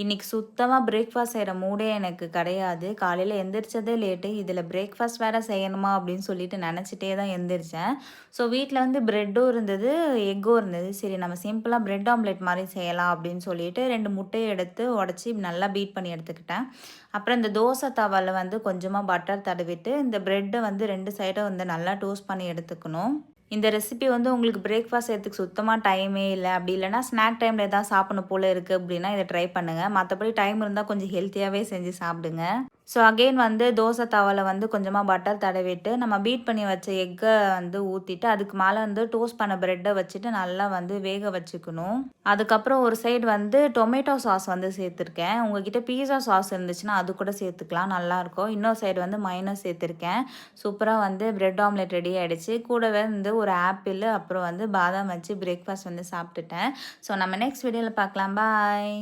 இன்னைக்கு சுத்தமா பிரேக்ஃபாஸ்ட் செய்ற மூடே எனக்கு கிடையாது. காலையில எந்திரிச்சதே லேட்டு. இதில பிரேக்ஃபாஸ்ட் வேற செய்யணுமா அப்படின்னு சொல்லிட்டு நெனச்சிட்டே தான் எந்திரிச்சேன். ஸோ வீட்ல வந்து பிரெட்டும் இருந்தது, எக்கும் இருந்தது. சரி நம்ம சிம்பிளா பிரெட் ஆம்லெட் மாரி செய்யலாம் அப்படின்னு சொல்லிட்டு 2 முட்டைய எடுத்து உடைச்சு நல்லா பீட் பண்ணி எடுத்துக்கிட்டேன். அப்புறம் இந்த தோசை தவால வந்து கொஞ்சமா பட்டர் தடவிட்டு, இந்த பிரெட்ட வந்து 2 சைடும் வந்து நல்லா டோஸ்ட் பண்ணி எடுத்துக்கணும். இந்த ரெசிபி வந்து உங்களுக்கு பிரேக்ஃபாஸ்ட் செய்றதுக்கு சுத்தமா டைமே இல்ல. அப்படி இல்லன்னா ஸ்நாக் டைம்ல ஏதாவது சாப்பிடணும் போல இருக்கு அப்படின்னா, இத ட்ரை பண்ணுங்க. மத்தபடி டைம் இருந்தா கொஞ்சம் ஹெல்த்தியாவே செஞ்சு சாப்பிடுங்க. ஸோ அகைன் வந்து தோசை தவால வந்து கொஞ்சமா பட்டர் தடவிட்டு, நம்ம பீட் பண்ணி வச்ச எக்க வந்து ஊத்திட்டு, அதுக்கு மேல வந்து டோஸ்ட் பண்ண பிரெட்ட வச்சுட்டு நல்லா வந்து வேக வச்சுக்கணும். அதுக்கப்புறம் ஒரு சைடு வந்து டொமேட்டோ சாஸ் வந்து சேர்த்துருக்கேன். உங்ககிட்ட பீஸா சாஸ் இருந்துச்சுன்னா, அது கூட சேர்த்துக்கலாம். நல்லாயிருக்கும். இன்னொரு சைடு வந்து மயோனைஸ் சேர்த்துருக்கேன். சூப்பரா வந்து பிரெட் ஆம்லெட் ரெடி ஆயிடுச்சு. கூடவே வந்து ஒரு ஆப்பிள், அப்புறம் வந்து பாதாம் வச்சு பிரேக்ஃபாஸ்ட் வந்து சாப்பிட்டுட்டேன். ஸோ நம்ம நெக்ஸ்ட் வீடியோல பார்க்கலாம். பாய்.